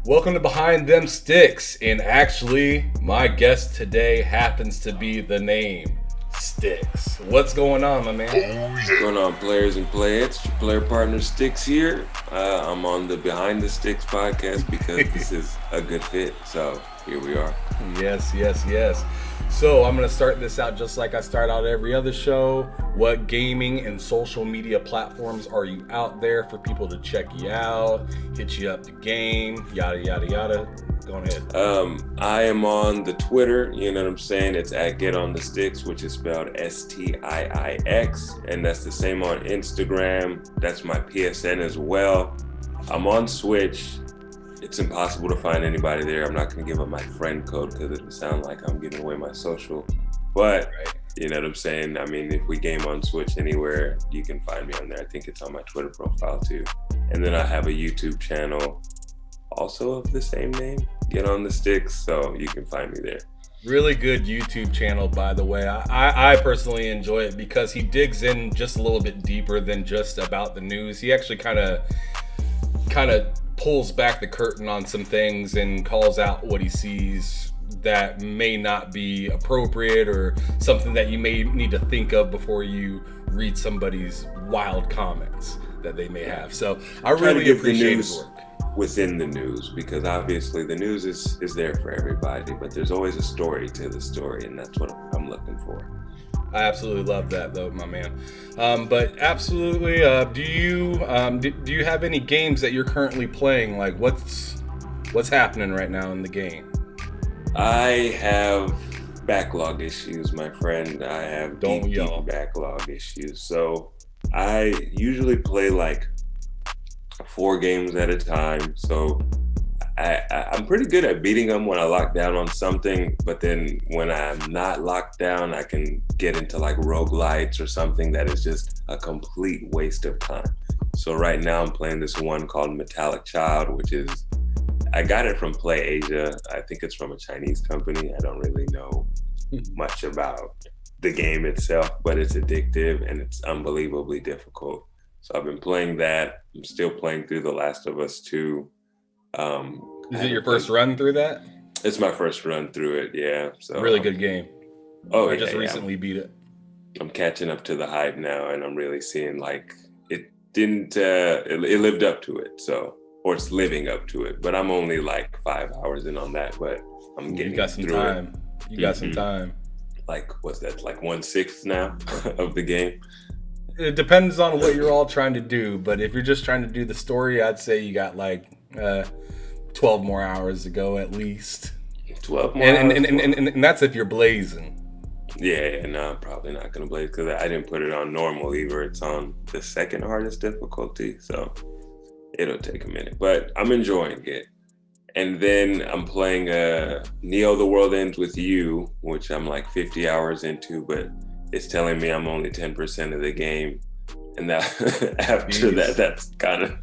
Welcome to Behind Them Sticks, and actually, my guest today happens to be the name Sticks. What's going on, my man? What's going on, players and players? Your player partner Sticks here. I'm on the Behind the Sticks podcast because this is a good fit. So here we are. Yes. So I'm going to start this out just like I start out every other show. What gaming and social media platforms are you out there for people to check you out, hit you up to game, yada, yada, yada? Go ahead. I am on the Twitter, you know what I'm saying? It's at Getonthestiix, which is spelled Stiix. And that's the same on Instagram. That's my PSN as well. I'm on Switch. It's impossible to find anybody there. I'm not going to give up my friend code because it'll sound like I'm giving away my social. But, you know what I'm saying? I mean, if we game on Switch anywhere, you can find me on there. I think it's on my Twitter profile too. And then I have a YouTube channel also of the same name, Getonthestiix, so you can find me there. Really good YouTube channel, by the way. I personally enjoy it because he digs in just a little bit deeper than just about the news. He actually kind of pulls back the curtain on some things and calls out what he sees that may not be appropriate or something that you may need to think of before you read somebody's wild comments that they may have. So I really appreciate his work. Within the news, because obviously the news is there for everybody, but there's always a story to the story, and that's what I'm looking for. I absolutely love that, though, my man. But absolutely, do you have any games that you're currently playing? Like, what's happening right now in the game? I have backlog issues, my friend. I have deep backlog issues. So I usually play like 4 games at a time. So I'm pretty good at beating them when I lock down on something, but then when I'm not locked down, I can get into like roguelites or something that is just a complete waste of time. So right now I'm playing this one called Metallic Child, which is, I got it from Play Asia. I think it's from a Chinese company. I don't really know much about the game itself, but it's addictive and it's unbelievably difficult. So I've been playing that. I'm still playing through The Last of Us 2. Is it your first run through that? It's my first run through it, yeah. So really good game. Oh, I just recently beat it. I'm catching up to the hype now, and I'm really seeing like it didn't. It lived up to it, so or it's living up to it. But I'm only like 5 hours in on that, but I'm getting you got some through time. it. You got some time. Like what's that? Like 1/6 now of the game. It depends on what you're all trying to do, but if you're just trying to do the story, I'd say you got like 12 more hours to go at least. 12 more hours? And that's if you're blazing. Yeah, no, I'm probably not going to blaze because I didn't put it on normal either. It's on the second hardest difficulty, so it'll take a minute. But I'm enjoying it. And then I'm playing Neo The World Ends With You, which I'm like 50 hours into, but it's telling me I'm only 10% of the game. And that after that, that's kind of...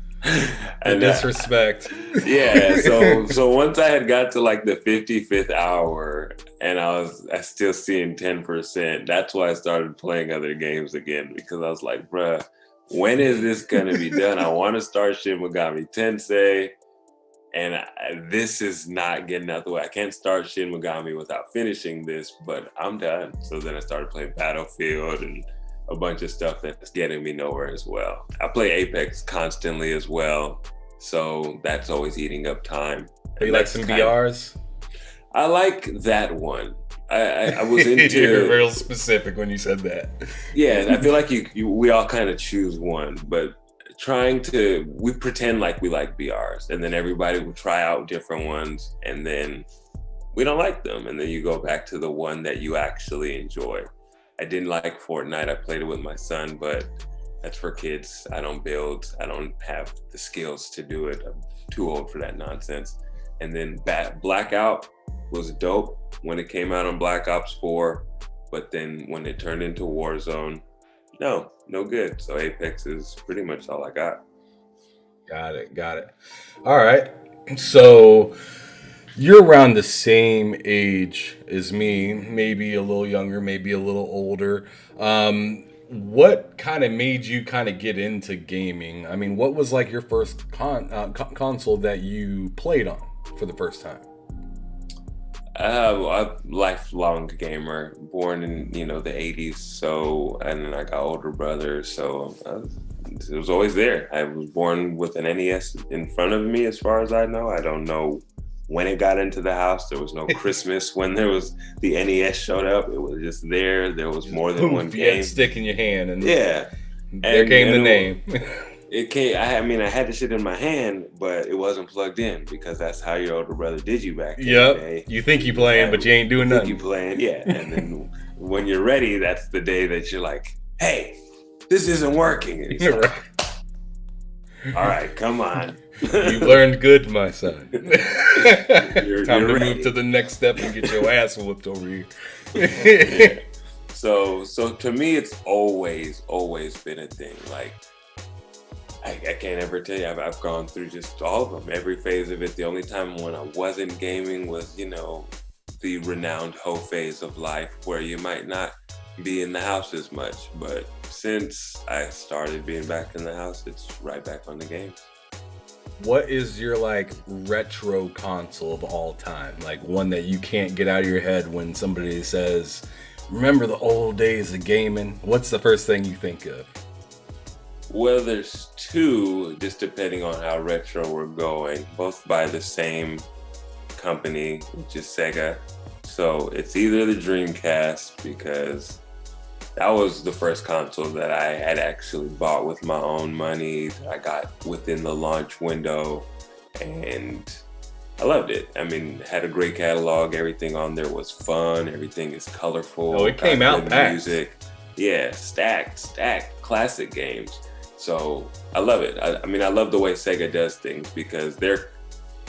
and disrespect. Yeah, so once I had got to like the 55th hour and I still seeing 10%, that's why I started playing other games again, because I was like, bruh, when is this gonna be done? I want to start Shin Megami Tensei, and this is not getting out the way. I can't start Shin Megami without finishing this, but I'm done. So then I started playing Battlefield and a bunch of stuff that's getting me nowhere as well. I play Apex constantly as well, so that's always eating up time. You like some BRs? I like that one. I was into... You're real specific when you said that. Yeah, I feel like we all kind of choose one, but we pretend like we like BRs, and then everybody will try out different ones, and then we don't like them, and then you go back to the one that you actually enjoy. I didn't like Fortnite. I played it with my son, but that's for kids. I don't build. I don't have the skills to do it. I'm too old for that nonsense. And then Blackout was dope when it came out on Black Ops 4, but then when it turned into Warzone, no good. So Apex is pretty much all I got. Got it. All right. So you're around the same age as me, maybe a little younger, maybe a little older. What kind of made you kind of get into gaming? I mean, what was like your first console that you played on? for the first time? A lifelong gamer, born in the 80s. So, and then I got older brothers, so it was always there. I was born with an NES in front of me, as far as I know. I don't know when it got into the house. There was no Christmas when the NES showed up. It was just there. There was more than one game. You had a stick in your hand, and yeah, there came the name. It came. I had the shit in my hand, but it wasn't plugged in because that's how your older brother did you back in the day. You think you playing, but you ain't doing nothing. You playing, yeah. And then when you're ready, that's the day that you're like, "Hey, this isn't working." And he's like, all right, come on. You learned good, my son. Time you're to ready. move to the next step and get your ass whooped over here. Yeah. So to me, it's always been a thing. Like, I can't ever tell you. I've gone through just all of them, every phase of it. The only time when I wasn't gaming was, the renowned hoe phase of life, where you might not be in the house as much. But since I started being back in the house, it's right back on the games. What is your retro console of all time? Like one that you can't get out of your head when somebody says, "Remember the old days of gaming?" What's the first thing you think of? Well, there's two, just depending on how retro we're going, both by the same company, which is Sega. So it's either the Dreamcast, because that was the first console that I had actually bought with my own money. I got within the launch window, and I loved it. I mean, it had a great catalog. Everything on there was fun. Everything is colorful. Oh, it came out packed. Music. Yeah, stacked, classic games. So I love it. I mean, I love the way Sega does things, because they're,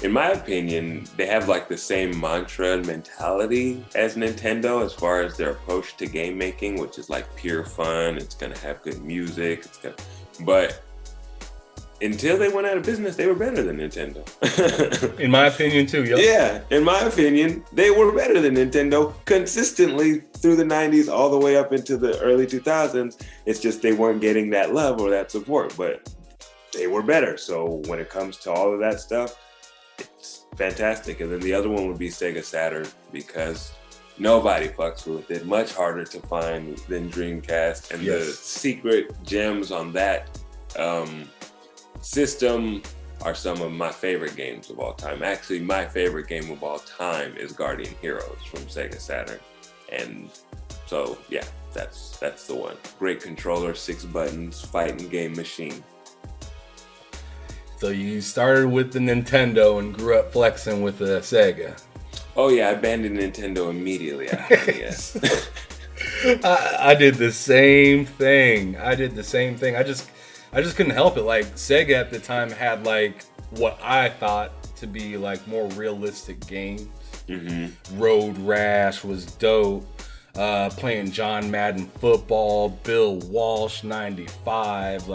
in my opinion, they have the same mantra and mentality as Nintendo as far as their approach to game making, which is pure fun. It's gonna have good music. But until they went out of business, they were better than Nintendo. In my opinion, too. Yep. Yeah, in my opinion, they were better than Nintendo consistently through the 90s all the way up into the early 2000s. It's just they weren't getting that love or that support, but they were better. So when it comes to all of that stuff, it's fantastic. And then the other one would be Sega Saturn, because nobody fucks with it. Much harder to find than Dreamcast. And the secret gems on that system are some of my favorite games of all time. Actually, my favorite game of all time is Guardian Heroes from Sega Saturn. And so, yeah, that's the one. Great controller, 6 buttons, fighting game machine. So you started with the Nintendo and grew up flexing with the Sega. Oh yeah, I abandoned Nintendo immediately after, yes. I did the same thing. I just couldn't help it. Sega at the time had what I thought to be more realistic games. Mm-hmm. Road Rash was dope. Playing John Madden football, Bill Walsh 95,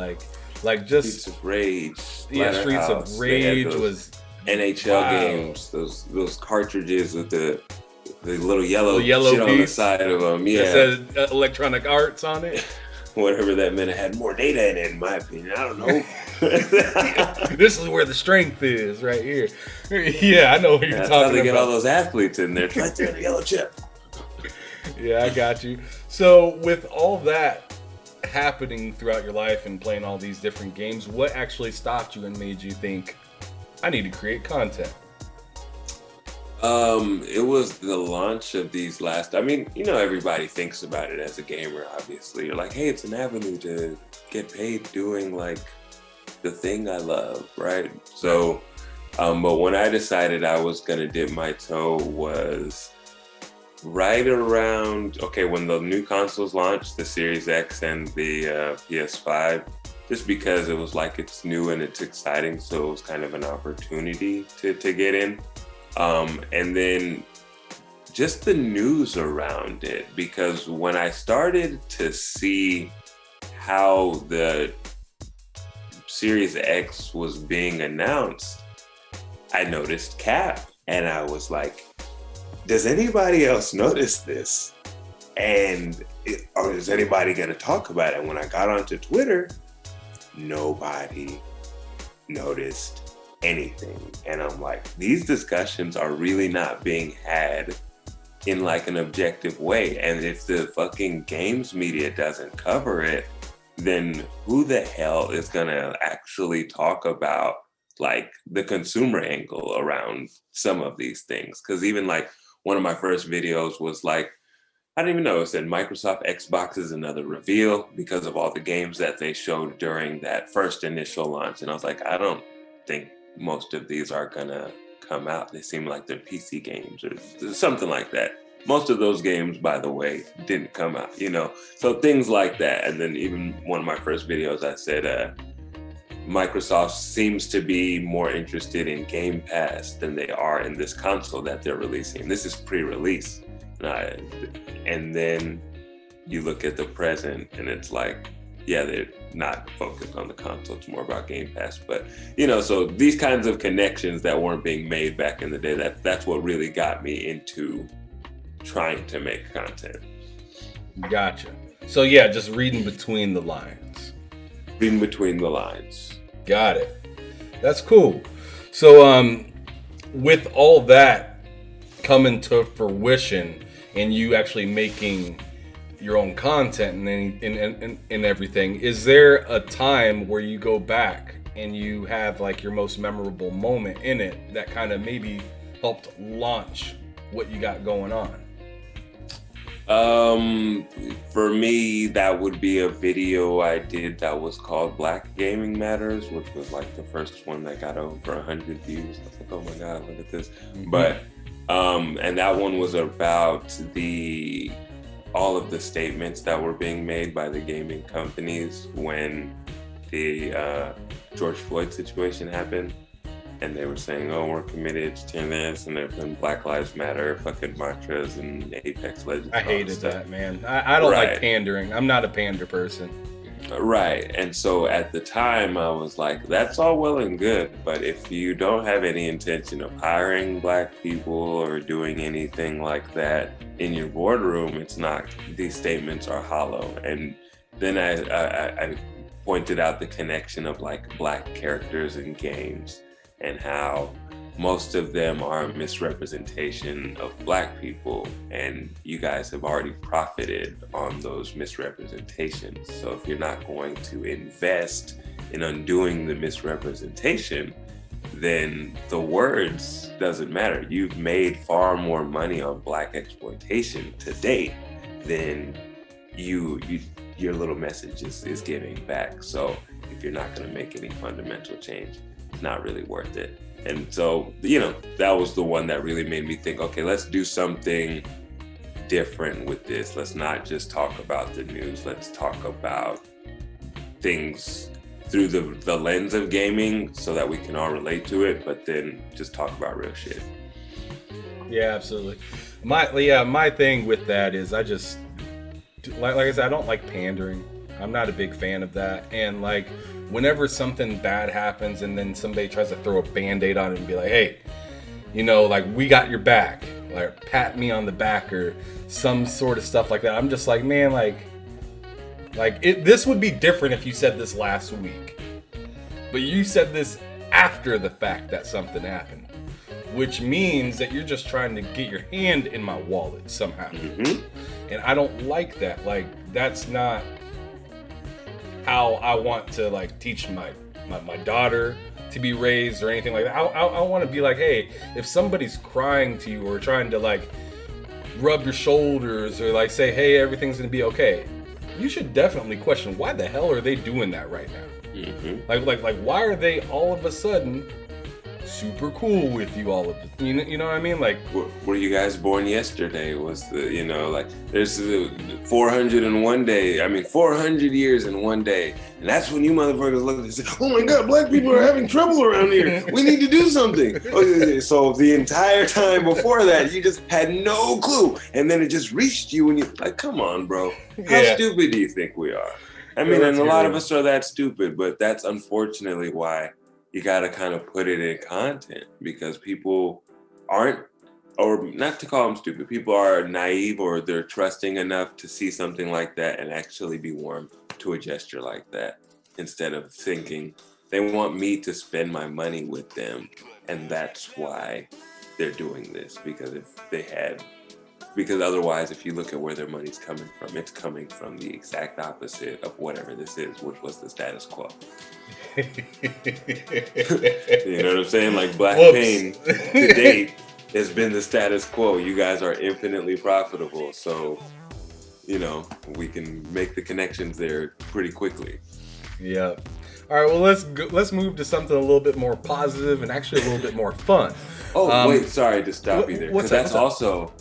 just Streets of Rage. Streets of Rage was NHL games. Those cartridges with the little yellow piece on the side of them. Yeah, it said Electronic Arts on it. Whatever that meant, it had more data in it, in my opinion. I don't know. This is where the strength is, right here. Yeah, I know what you're talking about. That's how they get all those athletes in there. It's right there in the yellow chip. Yeah, I got you. So with all that happening throughout your life and playing all these different games, what actually stopped you and made you think, I need to create content? It was the launch of these everybody thinks about it as a gamer, obviously. You're like, hey, it's an avenue to get paid doing the thing I love, right? So, but when I decided I was gonna dip my toe was right around, when the new consoles launched, the Series X and the PS5, just because it was it's new and it's exciting. So it was kind of an opportunity to get in. And then just the news around it, because when I started to see how the Series X was being announced, I noticed Cap, and I was like, does anybody else notice this? Or is anybody going to talk about it? When I got onto Twitter, nobody noticed anything. And I'm like, these discussions are really not being had in like an objective way. And if the fucking games media doesn't cover it, then who the hell is gonna actually talk about like the consumer angle around some of these things? Because even like one of my first videos was like, I didn't even know, it said Microsoft Xbox is another reveal because of all the games that they showed during that first initial launch. And I was like, I don't think most of these are gonna come out. They seem like they're PC games or something like that. Most of those games, by the way, didn't come out, you know? So things like that. And then even one of my first videos, I said, Microsoft seems to be more interested in Game Pass than they are in this console that they're releasing. This is pre-release. And then you look at the present and it's like, yeah, they're not focused on the console. It's more about Game Pass. But, you know, so these kinds of connections that weren't being made back in the day, that's what really got me into trying to make content. Gotcha. So yeah, just reading between the lines. Reading between the lines. Got it. That's cool. So with all that coming to fruition and you actually making your own content and everything, is there a time where you go back and you have like your most memorable moment in it that kind of maybe helped launch what you got going on? For me, that would be a video I did that was called Black Gaming Matters, which was like the first one that got over 100 views. I was like, oh my God, look at this. Mm-hmm. But, and that one was about all of the statements that were being made by the gaming companies when the George Floyd situation happened. And they were saying, oh, we're committed to this, and there's been Black Lives Matter fucking mantras and Apex Legends. I hated that, man. I don't like pandering. I'm not a pander person. Right. And so at the time, I was like, that's all well and good, but if you don't have any intention of hiring Black people or doing anything like that in your boardroom, it's not, these statements are hollow. And then I pointed out the connection of like Black characters in games, and how most of them are a misrepresentation of Black people, and you guys have already profited on those misrepresentations. So if you're not going to invest in undoing the misrepresentation, then the words doesn't matter. You've made far more money on Black exploitation to date than your little message is giving back. So if you're not going to make any fundamental change, not really worth it. And so, you know, that was the one that really made me think, okay, let's do something different with this. Let's not just talk about the news. Let's talk about things through the lens of gaming so that we can all relate to it, but then just talk about real shit. Yeah, absolutely. My thing with that is I just, like I said, I don't like pandering. I'm not a big fan of that. And like, whenever something bad happens and then somebody tries to throw a Band-Aid on it and be like, hey, you know, like, we got your back, like, pat me on the back or some sort of stuff like that. I'm just like, man, this would be different if you said this last week. But you said this after the fact that something happened, which means that you're just trying to get your hand in my wallet somehow. Mm-hmm. And I don't like that. Like, that's not how I want to like teach my daughter to be raised or anything like that. I want to be like, hey, if somebody's crying to you or trying to like rub your shoulders or like say, hey, everything's gonna be okay, you should definitely question why the hell are they doing that right now. Mm-hmm. Like why are they all of a sudden super cool with you all of the, you know what I mean? Like, were you guys born yesterday? Was the, you know, like, there's 401 day, I mean 400 years in one day, and that's when you motherfuckers look and say, oh my God, Black people are having trouble around here, we need to do something. So the entire time before that you just had no clue, and then it just reached you and you're like, come on, bro, how stupid do you think we are? I mean, and a lot of us are that stupid, but that's unfortunately why you got to kind of put it in content, because people aren't, or not to call them stupid, people are naive or they're trusting enough to see something like that and actually be warm to a gesture like that, instead of thinking, They want me to spend my money with them, and that's why they're doing this. Because otherwise, if you look at where their money's coming from, it's coming from the exact opposite of whatever this is, which was the status quo. You know what I'm saying? Like Black Pain to date has been the status quo. You guys are infinitely profitable, so we can make the connections there pretty quickly. Yeah. All right. Well, let's move to something a little bit more positive and actually a little bit more fun. Oh, wait, sorry to stop you there, because that's also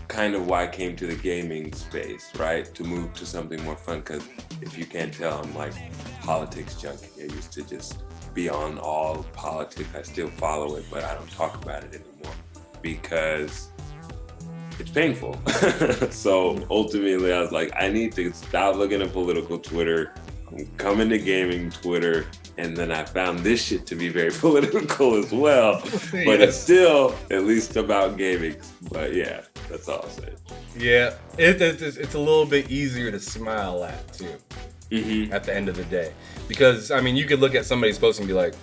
kind of why I came to the gaming space, right? To move to something more fun, because if you can't tell, I'm like politics junkie. I used to just be on all politics. I still follow it, but I don't talk about it anymore because it's painful. So ultimately, I was like, I need to stop looking at political Twitter. I'm coming to gaming Twitter, and then I found this shit to be very political as well. But It's still at least about gaming. But yeah, that's all I'll say. Yeah, it's a little bit easier to smile at too. Mm-hmm. At the end of the day, because I mean, you could look at somebody's post and be like,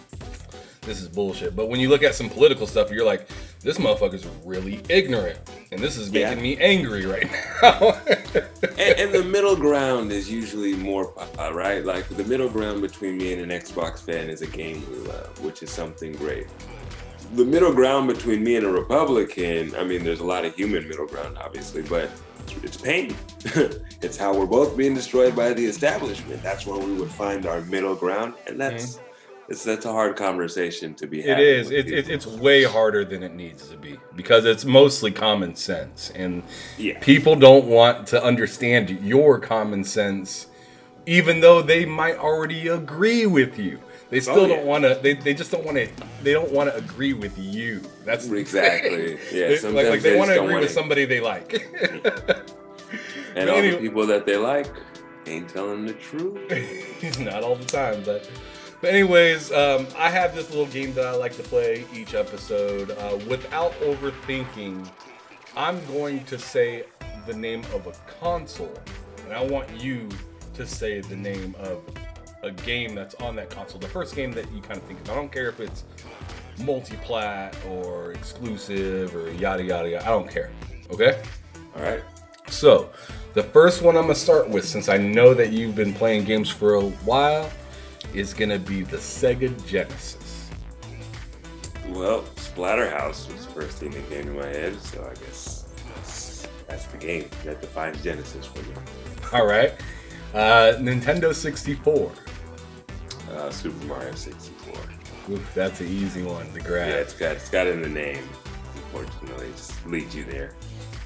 this is bullshit. But when you look at some political stuff, you're like, this motherfucker's really ignorant. And this is making me angry right now. and the middle ground is usually more, right? Like the middle ground between me and an Xbox fan is a game we love, which is something great. The middle ground between me and a Republican, I mean, there's a lot of human middle ground, obviously, but it's pain. It's how we're both being destroyed by the establishment. That's where we would find our middle ground. And that's a hard conversation to be had. It is. It's way harder than it needs to be because it's mostly common sense. And people don't want to understand your common sense, even though they might already agree with you. They still don't want to. They just don't want to. They don't want to agree with you. That's exactly. Yeah. Like they want to agree with somebody they like. And all the people that they like ain't telling the truth. Not all the time, but anyways, I have this little game that I like to play each episode. Without overthinking, I'm going to say the name of a console, and I want you to say the name of a game that's on that console. The first game that you kind of think of. I don't care if it's multi-plat or exclusive or yada yada yada. I don't care. Okay? All right. So, the first one I'm going to start with, since I know that you've been playing games for a while, is going to be the Sega Genesis. Well, Splatterhouse was the first thing that came to my head, so I guess that's the game that defines Genesis for me. All right. Nintendo 64. Super Mario 64. Oof, that's an easy one to grab. Yeah, it's got in the name. Unfortunately, it just leads you there.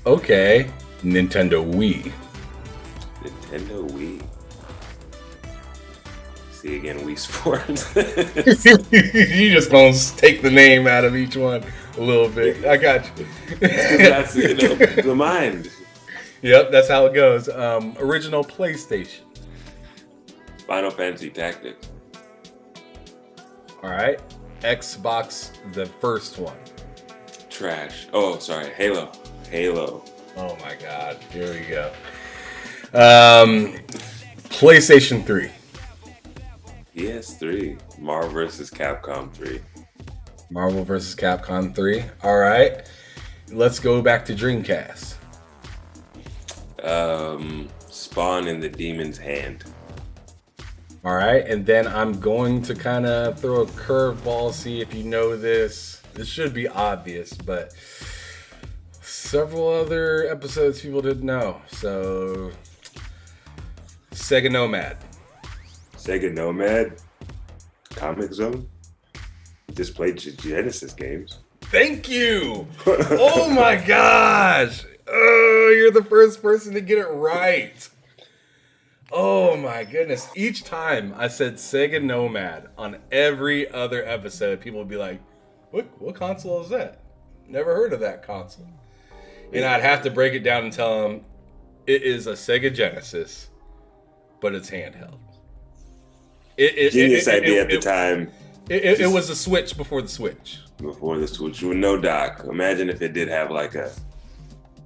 Okay. Nintendo Wii. Nintendo Wii. See again, Wii Sports. You just gonna take the name out of each one a little bit. I got you. That's the mind. Yep, that's how it goes. Original PlayStation. Final Fantasy Tactics. All right. Xbox, the first one. Trash. Oh, sorry. Halo. Oh my God. Here we go. PlayStation 3. PS3. Marvel vs. Capcom 3. Marvel vs. Capcom 3. All right. Let's go back to Dreamcast. Spawn in the Demon's Hand. All right. And then I'm going to kind of throw a curveball, see if you know this. This should be obvious, but several other episodes people didn't know. So, Sega Nomad. Sega Nomad? Comic Zone? Just played Genesis games. Thank you! Oh my gosh! Oh, you're the first person to get it right. Oh my goodness. Each time I said Sega Nomad on every other episode, people would be like, what console is that? Never heard of that console. And I'd have to break it down and tell them it is a Sega Genesis, but it's handheld. Genius idea at the time. It was a Switch before the Switch. Before the Switch, with no dock. Imagine if it did have like a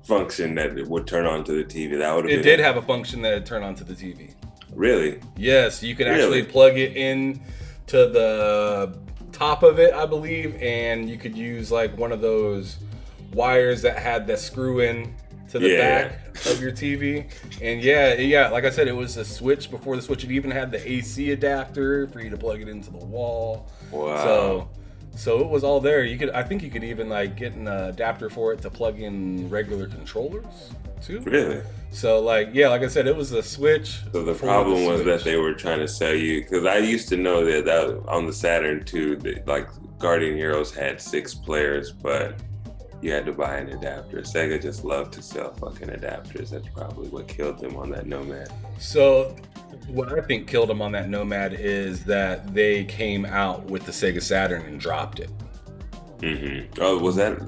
function that it would turn on to the TV. That would have. It did have a function that would turn on to the TV. Really? Yes, you could actually plug it in to the top of it, I believe, and you could use like one of those wires that had the screw in to the back of your TV. And yeah, like I said, it was a switch before the switch. It even had the AC adapter for you to plug it into the wall. Wow. So it was all there. I think you could even like get an adapter for it to plug in regular controllers too. Really? So like I said, it was a switch. So the problem was that they were trying to sell you, because I used to know that on the Saturn too, that like Guardian Heroes had 6 players, but you had to buy an adapter. Sega just loved to sell fucking adapters. That's probably what killed them on that Nomad. So what I think killed them on that Nomad is that they came out with the Sega Saturn and dropped it. Mm-hmm. Oh, was that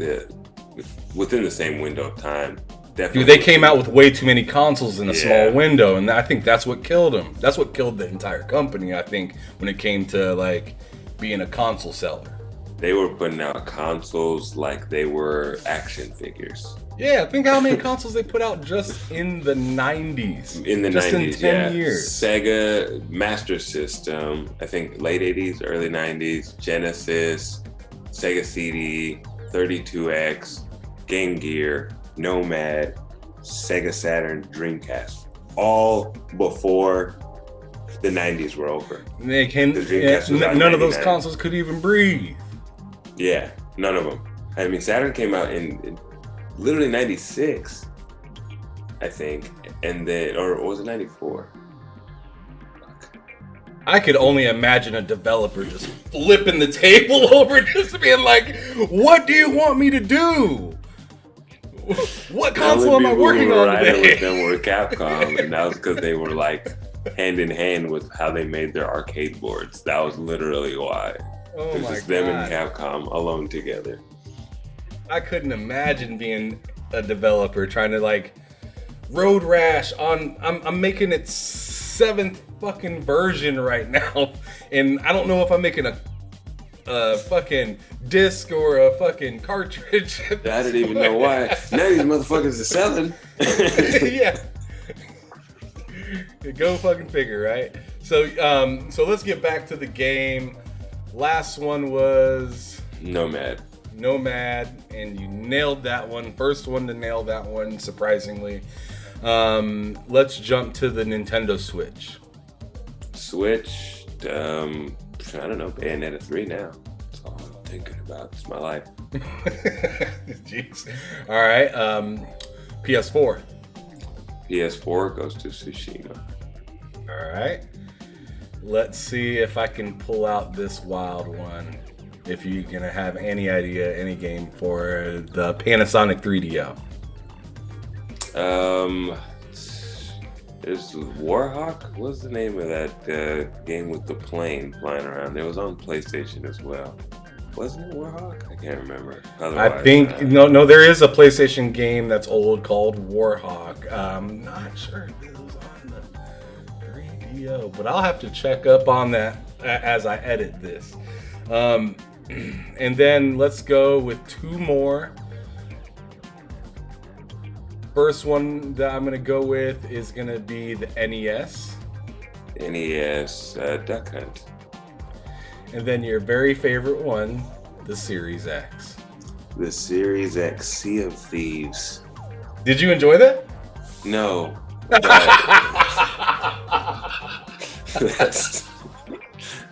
within the same window of time? Definitely. Dude, they came out with way too many consoles in a small window, and I think that's what killed them. That's what killed the entire company, I think, when it came to like being a console seller. They were putting out consoles like they were action figures. Yeah, think how many consoles they put out just in the 90s. In the just 90s, in 10 years. Sega Master System, I think late 80s, early 90s, Genesis, Sega CD, 32X, Game Gear, Nomad, Sega Saturn, Dreamcast. All before the 90s were over. None of those consoles could even breathe. Yeah, none of them. I mean, Saturn came out in literally 96, I think. And then, or was it 94? I could only imagine a developer just flipping the table over, just being like, what do you want me to do? What console am I working on today? With them were Capcom, and that was because they were like hand in hand with how they made their arcade boards. That was literally why. Oh it was just them and Capcom alone together. I couldn't imagine being a developer trying to like Road Rash on. I'm making its 7th fucking version right now, and I don't know if I'm making a fucking disc or a fucking cartridge. I didn't even know why. Now these motherfuckers are selling. Yeah. Go fucking figure, right? So let's get back to the game. Last one was Nomad, and you nailed that one. First one to nail that one, surprisingly. Let's jump to the Nintendo Switch. I don't know, Bayonetta 3 now. That's all I'm thinking about. It's my life. Jeez. All right. PS4. PS4 goes to Tsushima. All right. Let's see if I can pull out this wild one. If you're going to have any idea, any game for the Panasonic 3DO. There's Warhawk. What's the name of that game with the plane flying around? It was on PlayStation as well. Wasn't it Warhawk? I can't remember. I think no. There is a PlayStation game that's old called Warhawk. I'm not sure if it was on the 3DO, but I'll have to check up on that as I edit this. And then let's go with 2 more. First one that I'm going to go with is going to be the NES. NES, Duck Hunt. And then your very favorite one, the Series X. The Series X, Sea of Thieves. Did you enjoy that? No.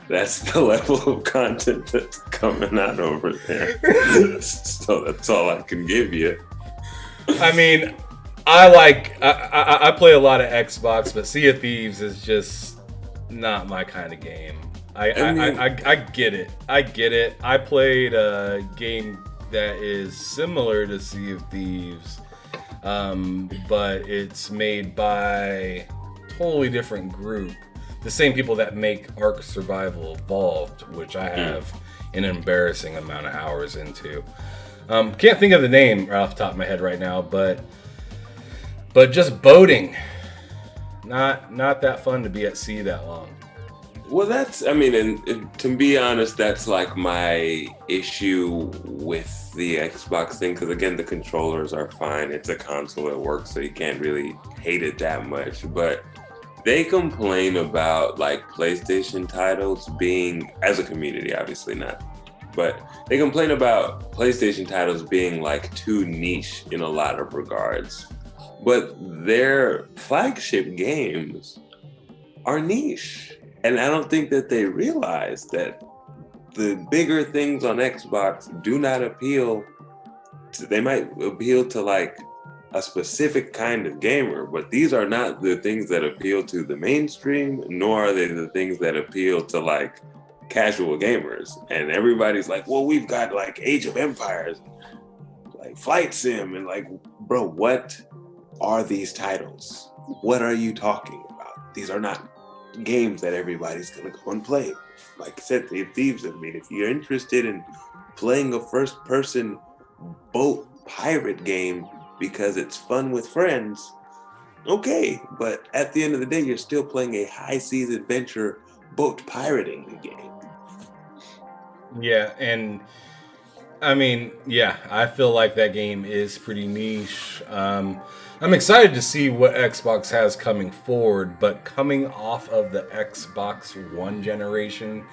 That's the level of content that's coming out over there. So that's all I can give you. I mean, I play a lot of Xbox, but Sea of Thieves is just not my kind of game. I get it. I get it. I played a game that is similar to Sea of Thieves, but it's made by a totally different group. The same people that make Ark Survival Evolved, which I have an embarrassing amount of hours into. Can't think of the name right off the top of my head right now, but just boating, not that fun to be at sea that long. Well, and to be honest, that's like my issue with the Xbox thing, because again, the controllers are fine. It's a console, it works, so you can't really hate it that much. But they complain about like PlayStation titles being, as a community, obviously not, but they complain about PlayStation titles being like too niche in a lot of regards. But their flagship games are niche. And I don't think that they realize that the bigger things on Xbox do not appeal to, they might appeal to like a specific kind of gamer, but these are not the things that appeal to the mainstream, nor are they the things that appeal to like casual gamers. And everybody's like, well, we've got like Age of Empires, like Flight Sim, and like, bro, what are these titles? What are you talking about? These are not games that everybody's gonna go and play. Like I said, Thieves, I mean, if you're interested in playing a first-person boat pirate game because it's fun with friends, okay, but at the end of the day, you're still playing a high seas adventure boat pirating game. Yeah, and I mean, yeah, I feel like that game is pretty niche. I'm excited to see what Xbox has coming forward, but coming off of the Xbox One generation,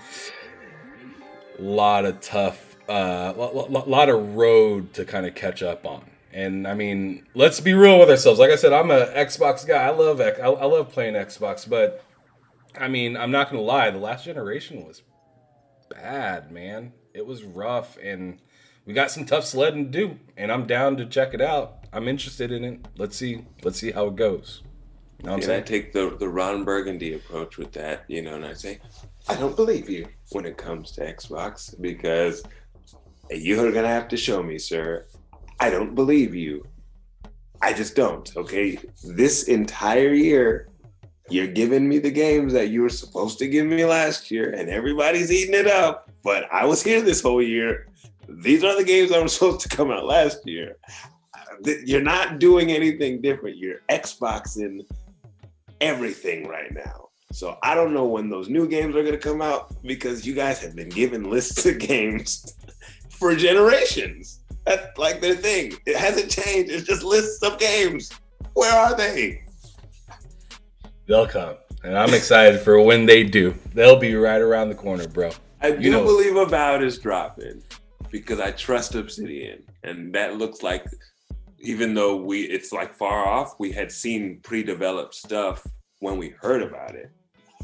lot of tough, lot of road to kind of catch up on. And I mean, let's be real with ourselves. Like I said, I'm an Xbox guy. I love playing Xbox, but I mean, I'm not gonna lie. The last generation was bad, man. It was rough, and we got some tough sledding to do. And I'm down to check it out. I'm interested in it. Let's see how it goes. You know what I'm saying? I take the Ron Burgundy approach with that, you know, and I say, I don't believe you when it comes to Xbox because you're gonna have to show me, sir. I don't believe you. I just don't, okay? This entire year, you're giving me the games that you were supposed to give me last year, and everybody's eating it up, but I was here this whole year. These are the games that were supposed to come out last year. You're not doing anything different. You're Xboxing everything right now. So I don't know when those new games are going to come out because you guys have been given lists of games for generations. That's like their thing. It hasn't changed. It's just lists of games. Where are they? They'll come. And I'm excited for when they do. They'll be right around the corner, bro. I do believe Avowed is dropping because I trust Obsidian. And that looks like, even though it's like far off, we had seen pre-developed stuff when we heard about it.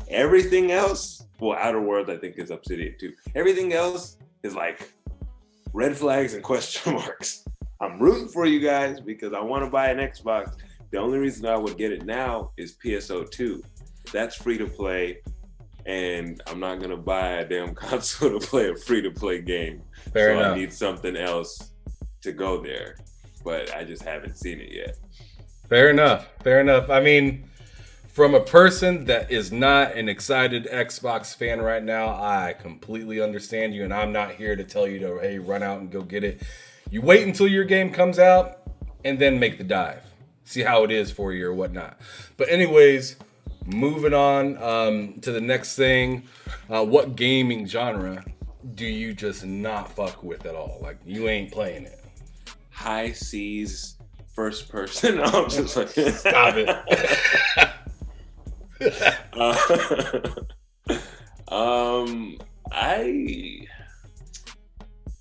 Everything else, well, Outer Worlds I think is Obsidian too. Everything else is like red flags and question marks. I'm rooting for you guys because I want to buy an Xbox. The only reason I would get it now is PSO2. That's free to play, and I'm not gonna buy a damn console to play a free to play game. Fair enough. I need something else to go there, but I just haven't seen it yet. Fair enough. I mean, from a person that is not an excited Xbox fan right now, I completely understand you, and I'm not here to tell you to, hey, run out and go get it. You wait until your game comes out, and then make the dive. See how it is for you or whatnot. But anyways, moving on to the next thing. What gaming genre do you just not fuck with at all? Like, you ain't playing it. High seas, first person. I'm just like, stop it.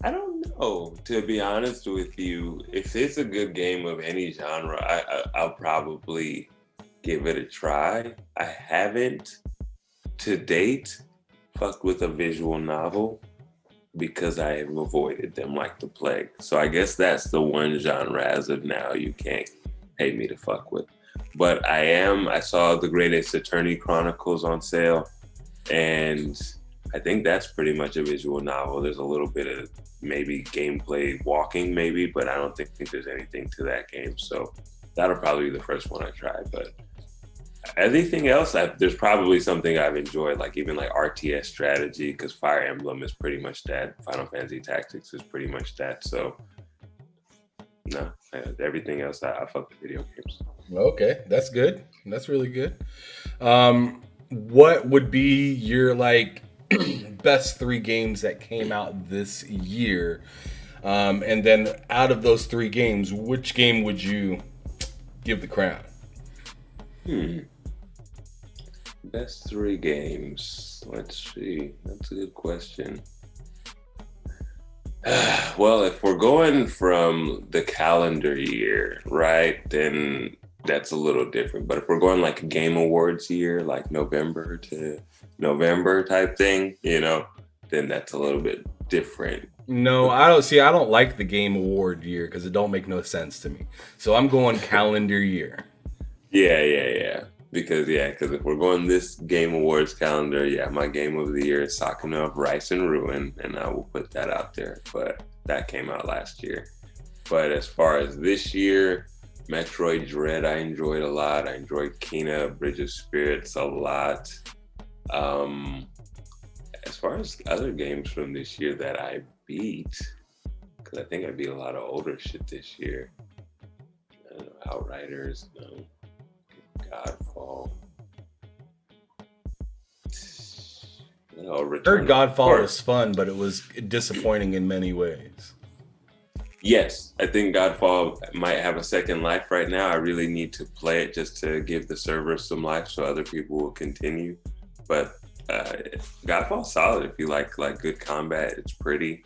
I don't know, to be honest with you. If it's a good game of any genre, I'll probably give it a try. I haven't to date fucked with a visual novel because I have avoided them like the plague. So I guess that's the one genre as of now you can't pay me to fuck with. But I saw The Great Ace Attorney Chronicles on sale, and I think that's pretty much a visual novel. There's a little bit of maybe gameplay walking maybe, but I don't think there's anything to that game. So that'll probably be the first one I try. But everything else, there's probably something I've enjoyed, like even like RTS strategy, because Fire Emblem is pretty much that. Final Fantasy Tactics is pretty much that. So no, everything else, I fuck with video games. Okay, that's good. That's really good. What would be your like best 3 games that came out this year? And then out of those 3 games, which game would you give the crown? Best 3 games. Let's see. That's a good question. Well, if we're going from the calendar year, right, then that's a little different. But if we're going like Game Awards year, like November to November type thing, then that's a little bit different. No, I don't like the Game Award year because it don't make no sense to me. So I'm going calendar year. Yeah. Because if we're going this Game Awards calendar, my game of the year is Sakuna of Rice and Ruin, and I will put that out there. But that came out last year. But as far as this year, Metroid Dread I enjoyed a lot. I enjoyed Kena Bridge of Spirits a lot. As far as other games from this year that I beat, because I think I beat a lot of older shit this year. I don't know, Outriders, no. Godfall. No, Heard Godfall was fun, but it was disappointing in many ways. Yes, I think Godfall might have a second life right now. I really need to play it just to give the server some life so other people will continue. But Godfall's solid if you like good combat. It's pretty,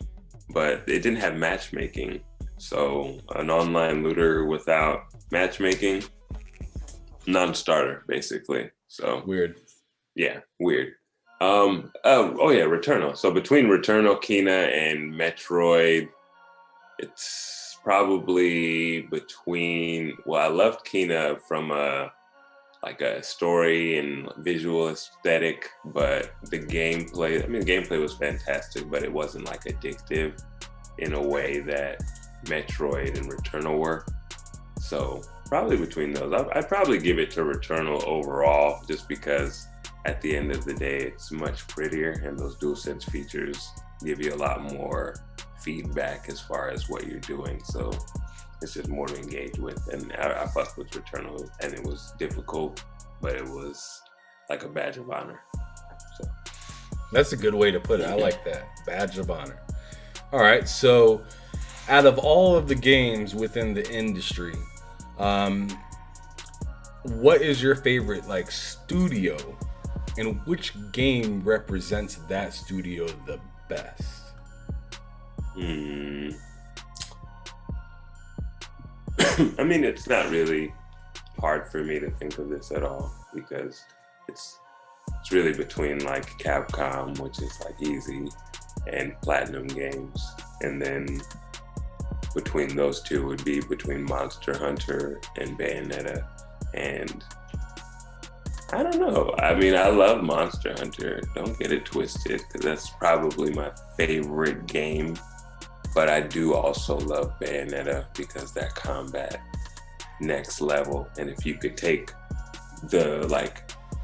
but it didn't have matchmaking. So an online looter without matchmaking, non-starter basically. So weird. Yeah, weird. Returnal. So between Returnal, Kena, and Metroid, it's probably between. Well, I loved Kena from a story and visual aesthetic, but the gameplay. The gameplay was fantastic, but it wasn't like addictive in a way that Metroid and Returnal were. So probably between those, I'd probably give it to Returnal overall, just because at the end of the day, it's much prettier, and those DualSense features give you a lot more feedback as far as what you're doing. So it's just more to engage with, and I fucked with Returnal, and it was difficult, but it was like a badge of honor. So that's a good way to put it. I like that, badge of honor. All right, so out of all of the games within the industry, what is your favorite studio, and which game represents that studio the best? It's not really hard for me to think of this at all, because it's really between Capcom, which is easy, and Platinum Games, and then between those two would be between Monster Hunter and Bayonetta. And I don't know. I love Monster Hunter. Don't get it twisted, because that's probably my favorite game. But I do also love Bayonetta, because that combat, next level. And if you could take the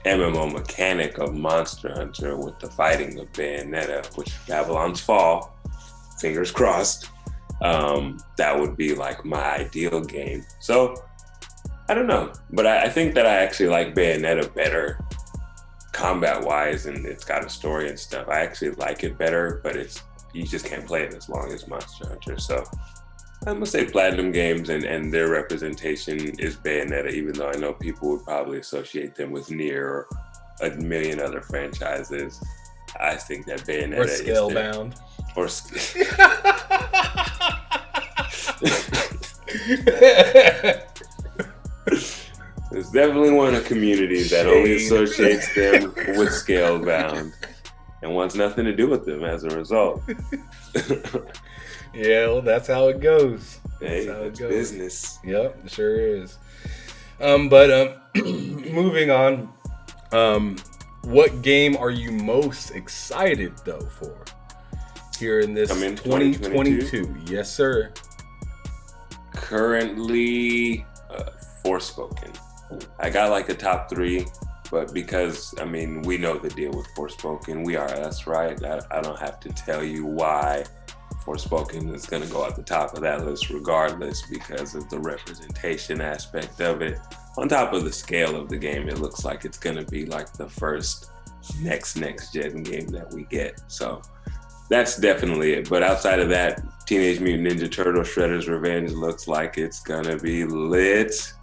MMO mechanic of Monster Hunter with the fighting of Bayonetta, which Babylon's Fall, fingers crossed, that would be my ideal game. So I don't know, but I think that I actually like Bayonetta better combat wise, and it's got a story and stuff. I actually like it better, but you just can't play it as long as Monster Hunter. So I'm gonna say Platinum Games, and their representation is Bayonetta, even though I know people would probably associate them with Nier or a million other franchises. I think that Bayonetta or Scalebound. There's definitely one of communities that only associates them with Scalebound and wants nothing to do with them as a result. Yeah, well, that's how it goes. It's business. Yep, it sure is. Moving on. What game are you most excited though for here in this 2022? Yes, sir. Currently, Forspoken. I got a top 3, but because we know the deal with Forspoken. We are us, right? I don't have to tell you why Forspoken is going to go at the top of that list regardless, because of the representation aspect of it. On top of the scale of the game, it looks like it's going to be the first next gen game that we get. So that's definitely it. But outside of that, Teenage Mutant Ninja Turtles Shredder's Revenge looks like it's going to be lit.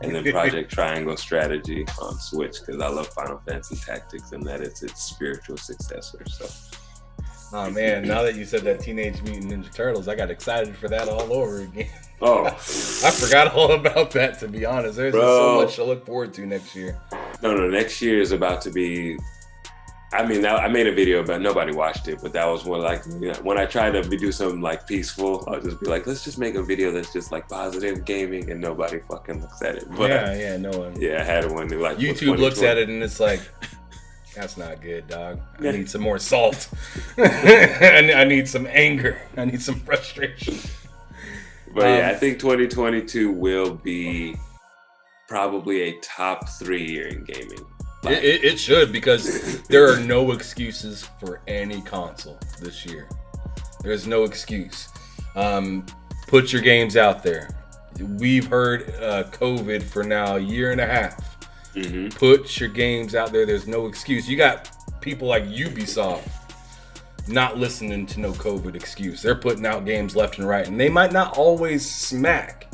And then Project Triangle Strategy on Switch, because I love Final Fantasy Tactics and that it's its spiritual successor. So. Oh man, now that you said that Teenage Mutant Ninja Turtles, I got excited for that all over again. Oh. I forgot all about that, to be honest. There's just so much to look forward to next year. No, next year is about to be... I mean, I made a video about nobody watched it, but that was one like, you know, when I try to do something like peaceful, I'll just be like, let's just make a video that's just like positive gaming, and nobody fucking looks at it. But yeah, no one. Yeah, I had one that like YouTube looks at it and it's like, that's not good, dog. I need some more salt. I need some anger. I need some frustration. But yeah, I think 2022 will be probably a top 3 year in gaming. Like, it should, because there are no excuses for any console this year. There's no excuse. Put your games out there. We've heard COVID for now a year and a half. Mm-hmm. Put your games out there. There's no excuse. You got people like Ubisoft not listening to no COVID excuse. They're putting out games left and right, and they might not always smack,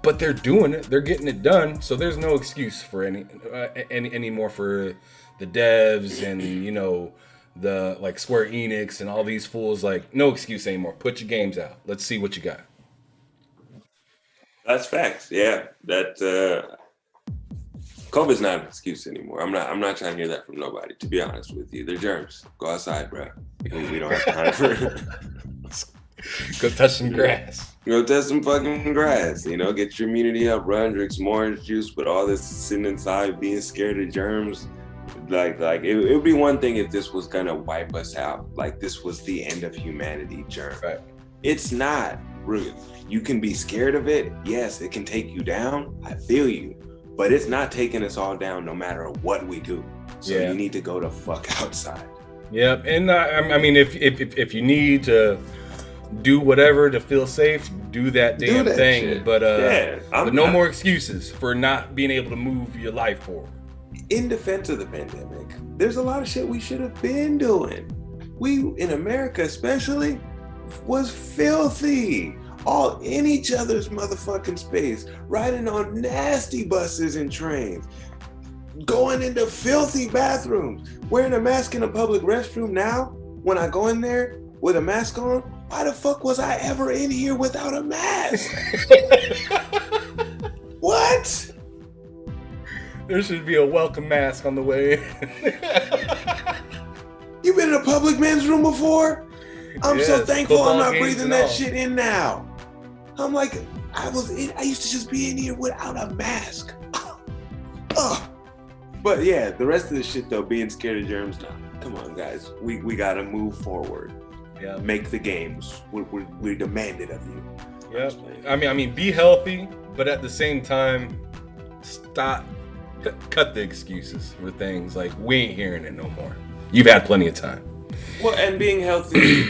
but they're doing it. They're getting it done. So there's no excuse for any more for the devs and, you know, the like Square Enix and all these fools. Like, no excuse anymore. Put your games out. Let's see what you got. That's facts. Yeah, that COVID's not an excuse anymore. I'm not trying to hear that from nobody. To be honest with you, they're germs. Go outside, bro. We don't have time for it. Go touch some grass. Go touch some fucking grass. You know, get your immunity up, run, drink some orange juice. But all this sitting inside, being scared of germs, like it would be one thing if this was gonna wipe us out. Like this was the end of humanity, germ. Right. It's not. You can be scared of it. Yes, it can take you down. I feel you. But it's not taking us all down no matter what we do. So you need to go the fuck outside. Yeah, and I mean, if you need to do whatever to feel safe, do that damn thing. Shit. But no more excuses for not being able to move your life forward. In defense of the pandemic, there's a lot of shit we should have been doing. We, in America especially, was filthy. All in each other's motherfucking space, riding on nasty buses and trains, going into filthy bathrooms, wearing a mask in a public restroom. Now, when I go in there with a mask on, why the fuck was I ever in here without a mask? What? There should be a welcome mask on the way. You been in a public men's room before? I'm so thankful I'm not breathing that shit in now. I'm like, I used to just be in here without a mask. But yeah, the rest of the shit though, being scared of germs, nah, come on guys, we gotta move forward. Yeah. Make the games. We demand it of you. Yeah. I mean, be healthy, but at the same time, cut the excuses for things like we ain't hearing it no more. You've had plenty of time. Well, and being healthy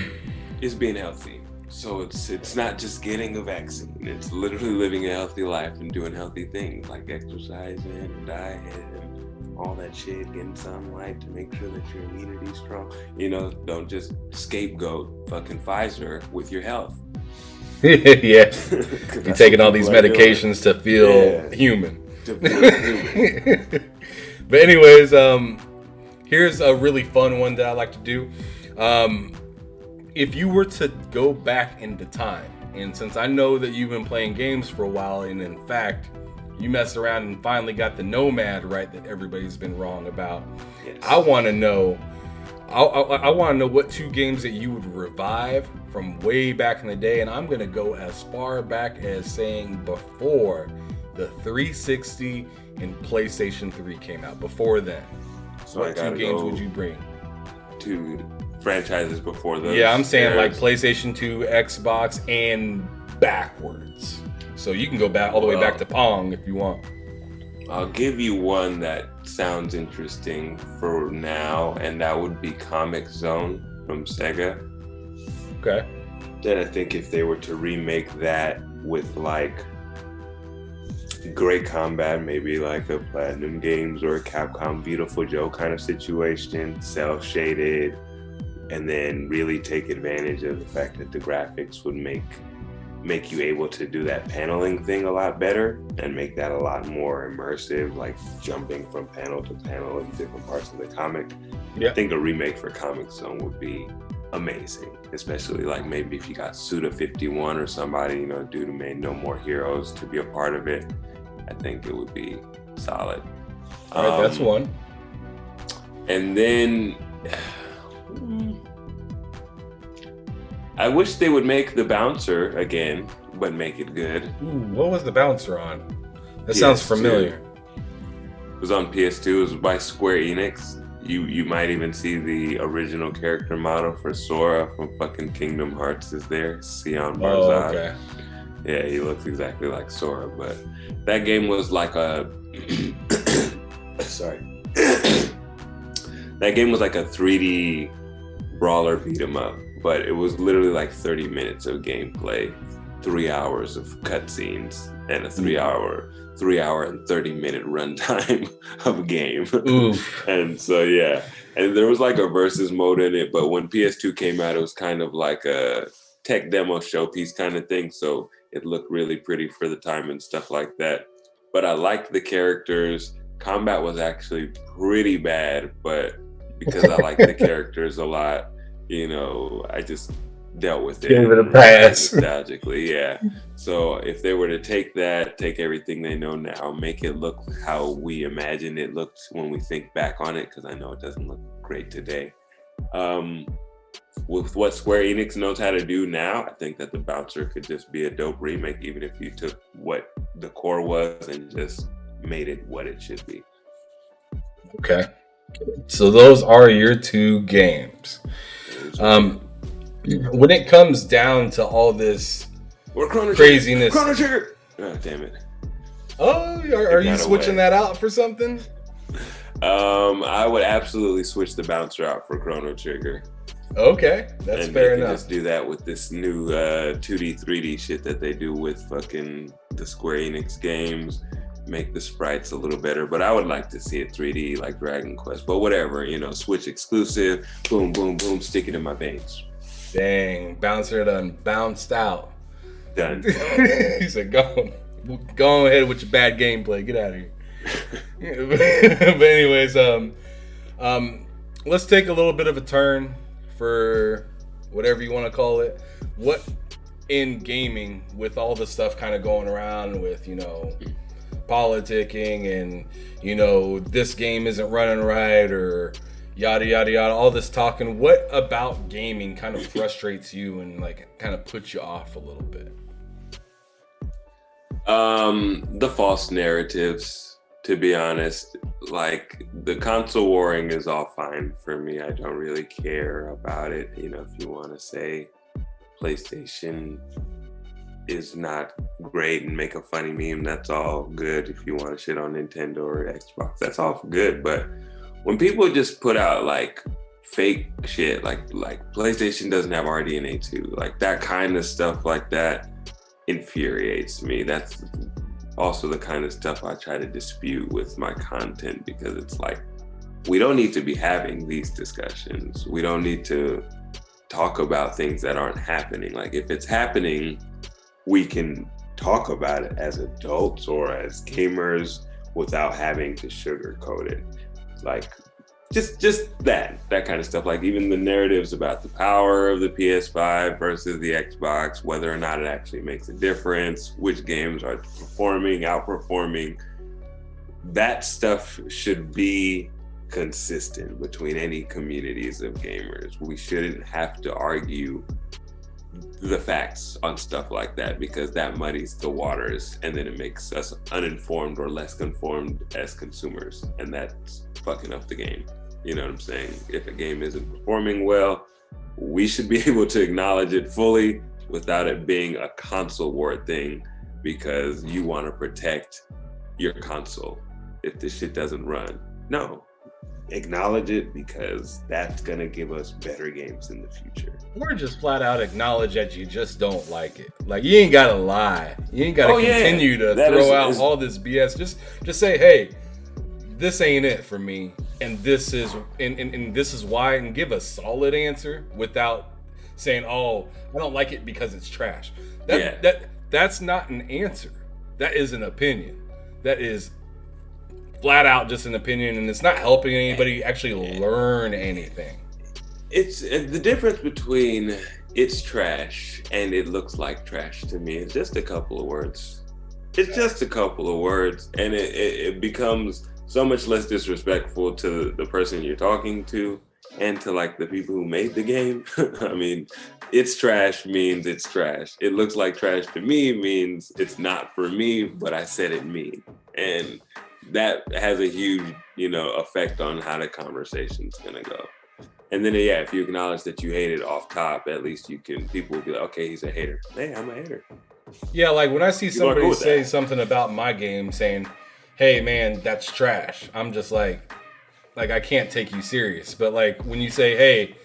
is being healthy. So it's not just getting a vaccine. It's literally living a healthy life and doing healthy things like exercising and diet and all that shit, getting sunlight to make sure that your immunity's strong. You know, don't just scapegoat fucking Pfizer with your health. Yeah. You're taking all these medications to feel human. But anyways, here's a really fun one that I like to do. If you were to go back into time, and since I know that you've been playing games for a while, and in fact, you messed around and finally got the Nomad right that everybody's been wrong about. Yes. I want to know what 2 games that you would revive from way back in the day, and I'm going to go as far back as saying before the 360 and PlayStation 3 came out. Before then, so what 2 games would you bring? 2 franchises before those. Yeah, I'm saying like PlayStation 2, Xbox, and backwards. So you can go back all the way back to Pong if you want. I'll give you one that sounds interesting for now, and that would be Comic Zone from Sega. Okay. Then I think if they were to remake that with like great combat, maybe like a Platinum Games or a Capcom Beautiful Joe kind of situation, cel-shaded, and then really take advantage of the fact that the graphics would make make you able to do that paneling thing a lot better and make that a lot more immersive, like jumping from panel to panel in different parts of the comic. I think a remake for Comic Zone would be amazing, especially like maybe if you got Suda 51 or somebody, you know, dude who made No More Heroes to be a part of it. I think it would be solid. All right, that's one. And then I wish they would make the Bouncer again, but make it good. Ooh, what was the Bouncer on? That sounds familiar. It was on PS2. It was by Square Enix. You might even see the original character model for Sora from fucking Kingdom Hearts is there. Sion Barzad. Oh, okay. Yeah, he looks exactly like Sora. But that game was like a... Sorry. That game was like a 3D brawler beat 'em up. But it was literally like 30 minutes of gameplay, 3 hours of cutscenes, and a 3 hour and 30-minute runtime of a game. And so, yeah. And there was like a versus mode in it, but when PS2 came out, it was kind of like a tech demo showpiece kind of thing. So it looked really pretty for the time and stuff like that. But I liked the characters. Combat was actually pretty bad, but because I liked the characters a lot, you know, I just dealt with it. Gave it a pass. Nostalgically, yeah. So if they were to take everything they know now, make it look how we imagine it looked when we think back on it, because I know it doesn't look great today. With what Square Enix knows how to do now, I think that the Bouncer could just be a dope remake, even if you took what the core was and just made it what it should be. Okay. So those are your two games. When it comes down to all this craziness, Chrono Trigger. Oh, damn it! Oh, are you switching that out for something? I would absolutely switch the Bouncer out for Chrono Trigger. Okay, that's fair enough. Just do that with this new 2D, 3D shit that they do with fucking the Square Enix games. Make the sprites a little better, but I would like to see it 3D like Dragon Quest. But whatever, you know, Switch exclusive. Boom, boom, boom. Stick it in my veins. Dang, Bouncer done bounced out. Done. He said, "Go ahead with your bad gameplay. Get out of here." But anyways, let's take a little bit of a turn for whatever you want to call it. What in gaming, with all the stuff kind of going around with, you know, politicking and, you know, this game isn't running right or yada yada yada, all this talking, what about gaming kind of frustrates you and like kind of puts you off a little bit? The false narratives, to be honest. Like, the console warring is all fine for me. I don't really care about it. You know, if you want to say PlayStation is not great and make a funny meme, that's all good. If you want to shit on Nintendo or Xbox, that's all good. But when people just put out like fake shit, like PlayStation doesn't have RDNA 2, like that kind of stuff like that infuriates me. That's also the kind of stuff I try to dispute with my content, because it's like, we don't need to be having these discussions. We don't need to talk about things that aren't happening. Like, if it's happening, we can talk about it as adults or as gamers without having to sugarcoat it. Like, just that kind of stuff. Like, even the narratives about the power of the PS5 versus the Xbox, whether or not it actually makes a difference, which games are outperforming, that stuff should be consistent between any communities of gamers. We shouldn't have to argue the facts on stuff like that, because that muddies the waters and then it makes us uninformed or less conformed as consumers, and that's fucking up the game. You know what I'm saying? If a game isn't performing well, we should be able to acknowledge it fully without it being a console war thing because you want to protect your console if this shit doesn't run. No, acknowledge it, because that's gonna give us better games in the future. Or just flat out acknowledge that you just don't like it. Like, you ain't gotta lie. You ain't gotta continue to throw out all this BS. Just say, hey, this ain't it for me, and this is and this is why, and give a solid answer without saying, "Oh, I don't like it because it's trash." That's not an answer. That is an opinion. That is flat out just an opinion, and it's not helping anybody actually learn anything. It's the difference between it's trash and it looks like trash to me is just a couple of words. It's just a couple of words, and it becomes so much less disrespectful to the person you're talking to and to like the people who made the game. I mean, it's trash means it's trash. It looks like trash to me means it's not for me, but I said it mean. And that has a huge, effect on how the conversation's gonna go. And then, if you acknowledge that you hate it off top, at least people will be like, okay, he's a hater. Hey, I'm a hater. Yeah, like when I see somebody say something about my game saying, hey, man, that's trash, I'm just like I can't take you serious. But like when you say, hey,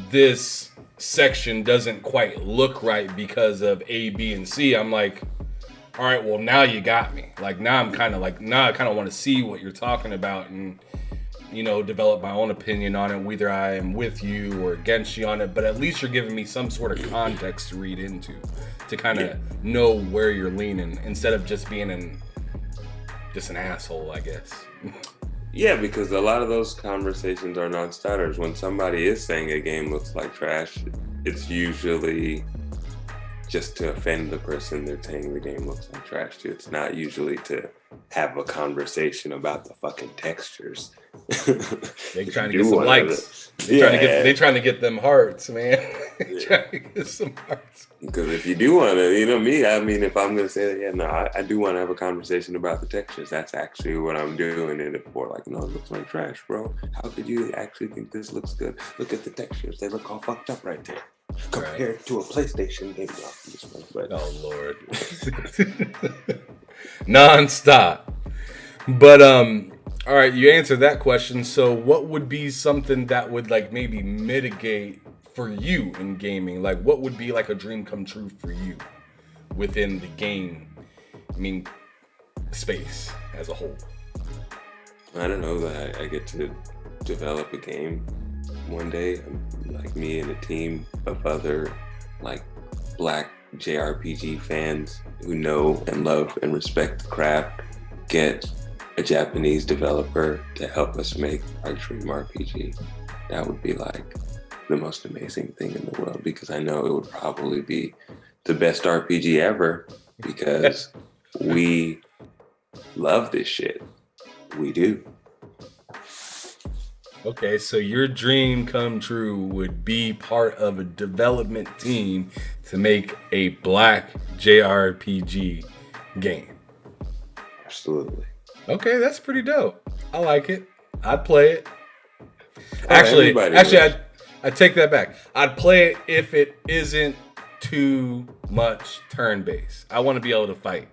this section doesn't quite look right because of A, B, and C, I'm like, all right, well, now you got me. Like now I kind of want to see what you're talking about and develop my own opinion on it, whether I am with you or against you on it, but at least you're giving me some sort of context to read into, to kind of know where you're leaning, instead of just being an asshole, I guess. Yeah, because a lot of those conversations are non-starters. When somebody is saying a game looks like trash, it's usually just to offend the person they're saying the game looks like trash to. It's not usually to have a conversation about the fucking textures. They trying to get some likes. They trying to get them hearts, man. Trying to get some hearts. Because if you do want to, me, I mean, if I'm going to say that, I do want to have a conversation about the textures. That's actually what I'm doing. And if we're like, no, it looks like trash, bro. How could you actually think this looks good? Look at the textures. They look all fucked up right there. Compared to a PlayStation game. Oh, Lord. Non-stop. But, all right, you answered that question. So what would be something that would like maybe mitigate for you in gaming? Like what would be like a dream come true for you within the game, space as a whole? I don't know, that I get to develop a game one day, like me and a team of other like Black JRPG fans who know and love and respect the craft, get a Japanese developer to help us make our dream RPG. That would be like the most amazing thing in the world, because I know it would probably be the best RPG ever, because we love this shit. We do. Okay, so your dream come true would be part of a development team to make a Black JRPG game. Absolutely. Okay, that's pretty dope. I like it. I'd play it. Actually, I take that back. I'd play it if it isn't too much turn-based. I want to be able to fight.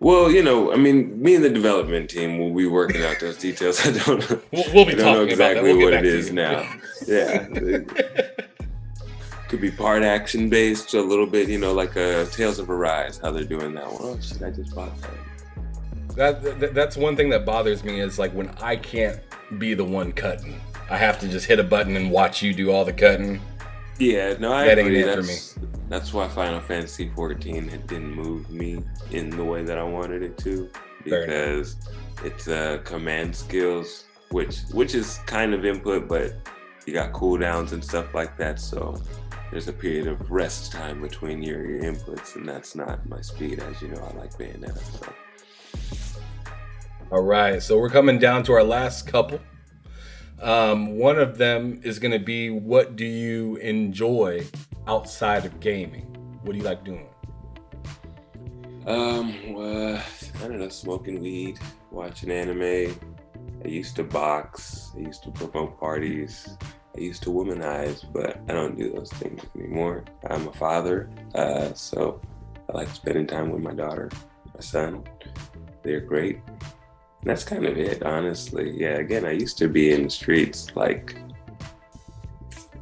Well, me and the development team will be working out those details. I don't know. We'll be I don't know exactly what it is now. Yeah. Could be part action-based, so a little bit, like a Tales of Arise, how they're doing that one. Oh, shit, I just bought that. That's one thing that bothers me is like when I can't be the one cutting. I have to just hit a button and watch you do all the cutting. Yeah, no, I that agree. Ain't it for me. That's why Final Fantasy 14 didn't move me in the way that I wanted it to, because it's command skills, which is kind of input, but you got cooldowns and stuff like that. So there's a period of rest time between your inputs, and that's not my speed. As you know, I like Bayonetta. So. All right, so we're coming down to our last couple. One of them is going to be, what do you enjoy outside of gaming? What do you like doing? Well, I don't know, smoking weed, watching anime. I used to box. I used to promote parties. I used to womanize, but I don't do those things anymore. I'm a father, so I like spending time with my daughter, my son. They're great. And that's kind of it, honestly. Yeah, again, I used to be in the streets, like,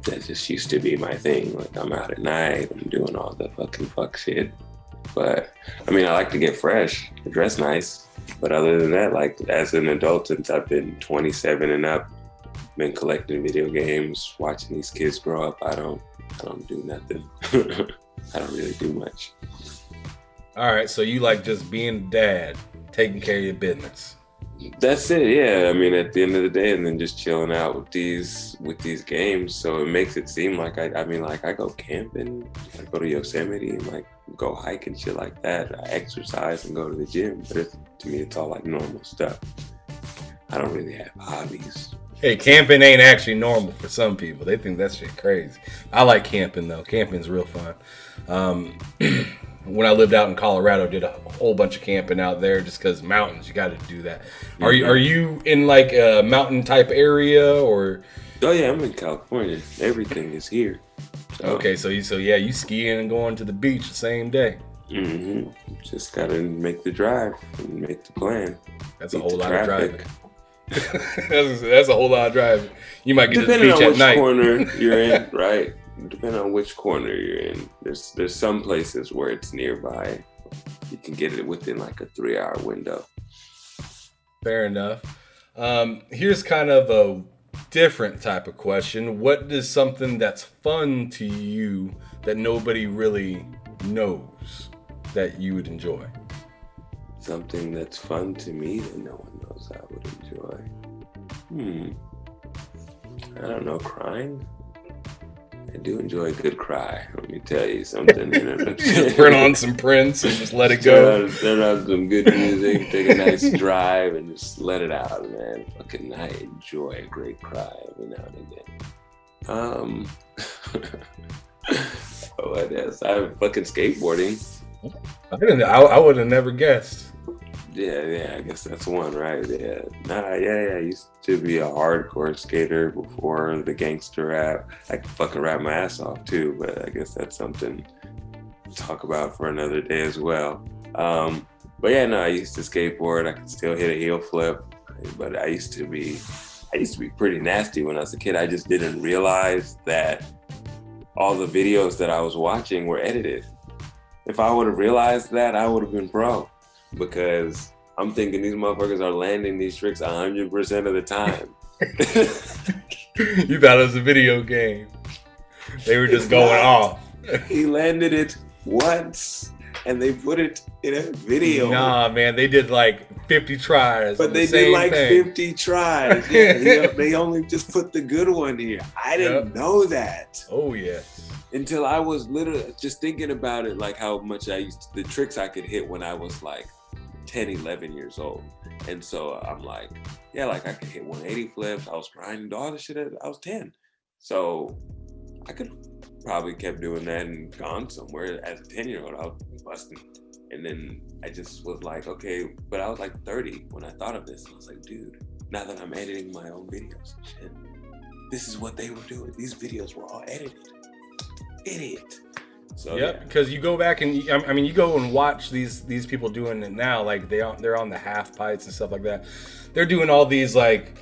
that just used to be my thing. Like, I'm out at night, I'm doing all the fucking fuck shit. But, I like to get fresh, dress nice. But other than that, like, as an adult, since I've been 27 and up, been collecting video games, watching these kids grow up, I don't I don't do nothing. I don't really do much. All right, so you like just being dad, taking care of your business. That's it, yeah. I mean, at the end of the day, and then just chilling out with these games. So it makes it seem like I go camping, I go to Yosemite, and like go hike and shit like that. I exercise and go to the gym, but to me, it's all like normal stuff. I don't really have hobbies. Hey, camping ain't actually normal for some people. They think that shit crazy. I like camping though. Camping's real fun. When I lived out in Colorado, did a whole bunch of camping out there just because mountains. You got to do that. Mm-hmm. Are you in like a mountain type area or? Oh yeah, I'm in California. Everything is here. So. Okay, so you skiing and going to the beach the same day. Mm-hmm. Just gotta make the drive and make the plan. That's a whole lot of driving. That's a whole lot of driving. You might get depending to the beach at night. Depending on which corner you're in, right? Depending on which corner you're in. There's some places where it's nearby. You can get it within like a 3-hour window. Fair enough. Here's kind of a different type of question. What is something that's fun to you that nobody really knows that you would enjoy? Something that's fun to me that no one knows I would enjoy. I don't know, crying. I do enjoy a good cry. Let me tell you something. Just turn on some Prince and just let it go. Turn on some good music, take a nice drive, and just let it out, man. Fucking, I enjoy a great cry every now and again. What else? I'm fucking skateboarding. I would have never guessed. Yeah, I guess that's one, right? Yeah. I used to be a hardcore skater before the gangster rap. I could fucking rap my ass off too, but I guess that's something to talk about for another day as well. But yeah, no, I used to skateboard. I could still hit a heel flip, but I used to be pretty nasty when I was a kid. I just didn't realize that all the videos that I was watching were edited. If I would have realized that, I would have been pro. Because I'm thinking these motherfuckers are landing these tricks 100% of the time. You thought it was a video game. They were just going off. He landed it once, and they put it in a video. Nah, man, they did like 50 tries. But they did like 50 tries. Yeah, they only just put the good one here. I didn't know that. Oh, yes. Until I was literally just thinking about it, like how much the tricks I could hit when I was like 10, 11 years old. And so I'm like, yeah, like I could hit 180 flips. I was grinding all the shit. I was 10. So I could probably kept doing that and gone somewhere. As a 10-year-old, I was busting. And then I just was like, okay, but I was like 30 when I thought of this. I was like, dude, now that I'm editing my own videos and shit, this is what they were doing. These videos were all edited. Idiot. So, yep, because you go back and you go and watch these people doing it now, like they're on the half pipes and stuff like that. They're doing all these like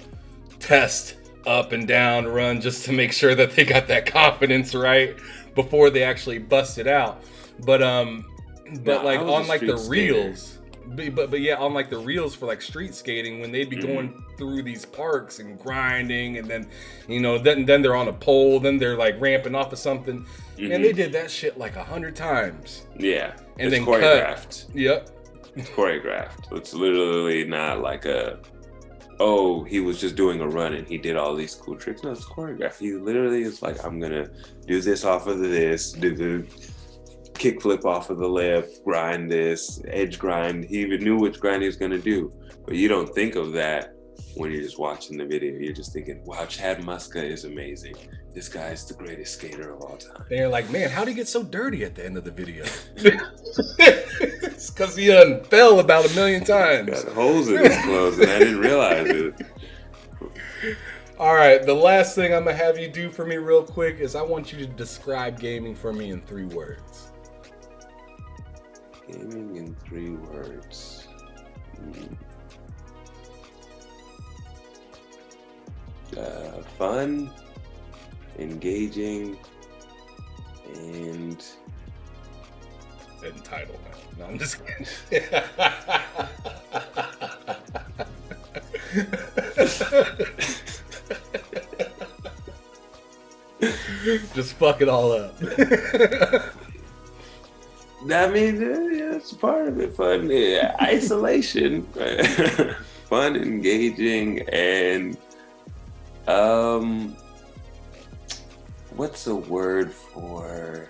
test up and down run just to make sure that they got that confidence right before they actually bust it out. But like on like the reels. But yeah, on like the reels for like street skating, when they'd be going through these parks and grinding, and then then they're on a pole, then they're like ramping off of something, and they did that shit like 100 times. Yeah, and it's then choreographed. Yep, it's choreographed. It's literally not like he was just doing a run and he did all these cool tricks. No, it's choreographed. He literally is like, I'm gonna do this off of this, do the kick flip off of the left, grind this, edge grind. He even knew which grind he was going to do. But you don't think of that when you're just watching the video. You're just thinking, wow, Chad Muska is amazing. This guy is the greatest skater of all time. And you're like, man, how'd he get so dirty at the end of the video? It's because he fell about 1 million times. Got holes in his clothes and I didn't realize it. All right, the last thing I'm going to have you do for me real quick is I want you to describe gaming for me in 3 words. Gaming in 3 words. Fun, engaging, and entitlement. No, I'm just kidding. Just fuck it all up. I mean, yeah, it's part of it. Fun, isolation, fun, engaging, and what's a word for?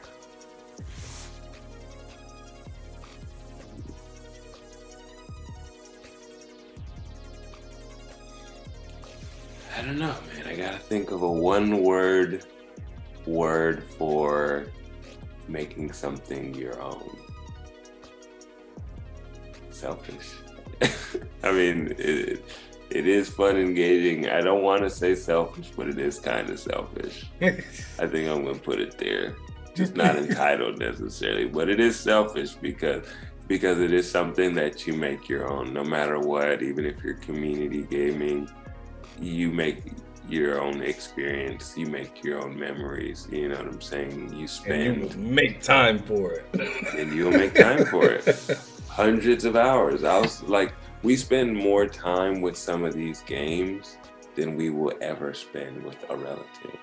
I don't know, man. I gotta think of a one-word word for making something your own. Selfish. I mean, it is fun, engaging. I don't want to say selfish, but it is kind of selfish. I think I'm going to put it there. Just not entitled necessarily, but it is selfish because it is something that you make your own, no matter what. Even if you're community gaming, you make your own experience, you make your own memories, you know what I'm saying? You spend, and you make time for it. And you'll make time for it. Hundreds of hours. I was like, we spend more time with some of these games than we will ever spend with a relative.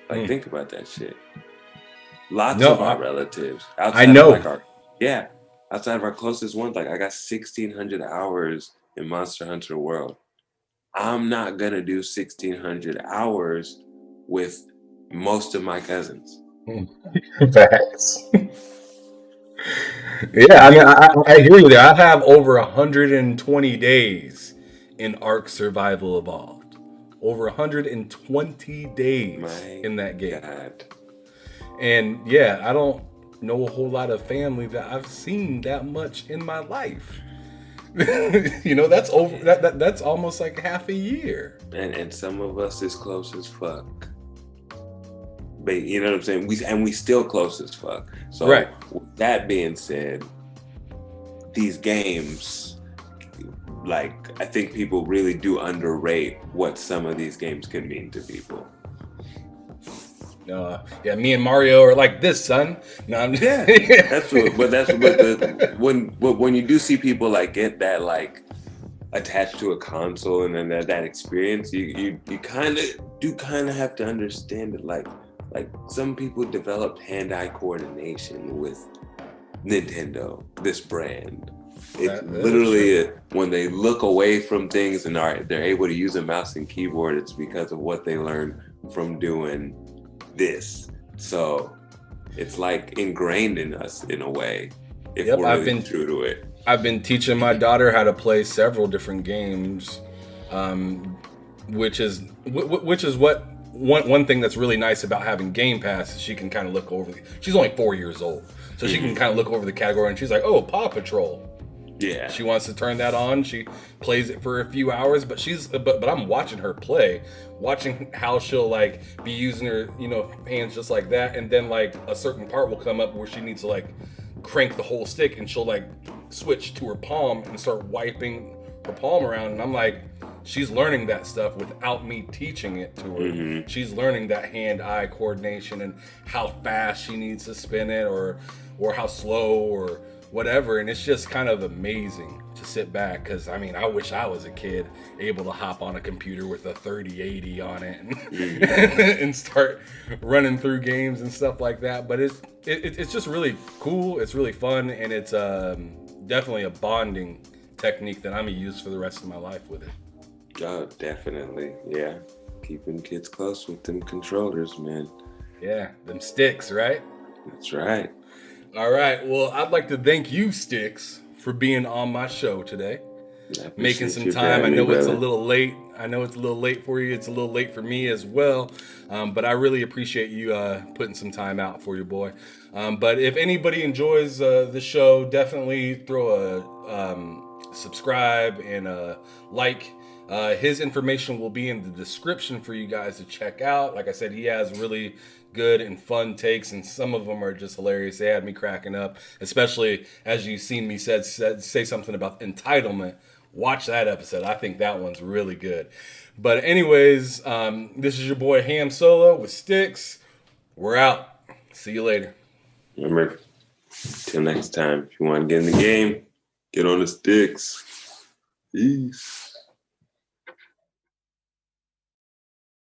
Like, think about that shit. Lots of our relatives outside of like outside of our closest ones, like I got 1,600 hours in Monster Hunter World. I'm not gonna do 1,600 hours with most of my cousins. Facts. Yeah, I mean, I hear you there. I have over 120 days in Ark Survival Evolved. Over 120 days in that game. God. And yeah, I don't know a whole lot of family that I've seen that much in my life. You know, that's over. That's almost like half a year. And some of us is close as fuck. But you know what I'm saying? We still close as fuck. So right. With that being said, these games, like, I think people really do underrate what some of these games can mean to people. Yeah, me and Mario are like this, son. No, that's what. But when you do see people like get that like attached to a console and then that experience, you kind of have to understand it. Like some people developed hand-eye coordination with Nintendo, this brand. It's literally when they look away from things and they're able to use a mouse and keyboard, it's because of what they learned from doing this. So it's like ingrained in us in a way, if we're really true to it. I've been teaching my daughter how to play several different games, which is what one thing that's really nice about having Game Pass is she can kind of look over. She's only 4 years old, so she can kind of look over the category and she's like, "Oh, Paw Patrol." Yeah. She wants to turn that on. She plays it for a few hours, but but I'm watching her play, watching how she'll like be using her, hands just like that, and then like a certain part will come up where she needs to like crank the whole stick and she'll like switch to her palm and start wiping her palm around, and I'm like, she's learning that stuff without me teaching it to her. Mm-hmm. She's learning that hand-eye coordination and how fast she needs to spin it or how slow or whatever, and it's just kind of amazing to sit back because I mean, I wish I was a kid able to hop on a computer with a 3080 on it and start running through games and stuff like that. But it's just really cool. It's really fun, and it's definitely a bonding technique that I'm gonna use for the rest of my life with it. Oh, definitely, yeah. Keeping kids close with them controllers, man. Yeah, them sticks, right? That's right. All right. Well, I'd like to thank you, Sticks, for being on my show today. Making some time. I know it's a little late. I know it's a little late for you. It's a little late for me as well. But I really appreciate you putting some time out for your boy. But if anybody enjoys the show, definitely throw a subscribe and a like. His information will be in the description for you guys to check out. Like I said, he has really good and fun takes, and some of them are just hilarious. They had me cracking up, especially as you've seen me say something about entitlement. Watch that episode. I think that one's really good. But anyways, this is your boy Ham Solo with Sticks. We're out. See you later. Remember, till next time, if you want to get in the game, get on the sticks. Peace.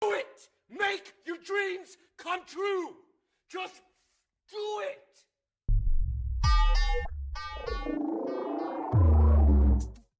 Do it! Make your dreams come true. Just do it.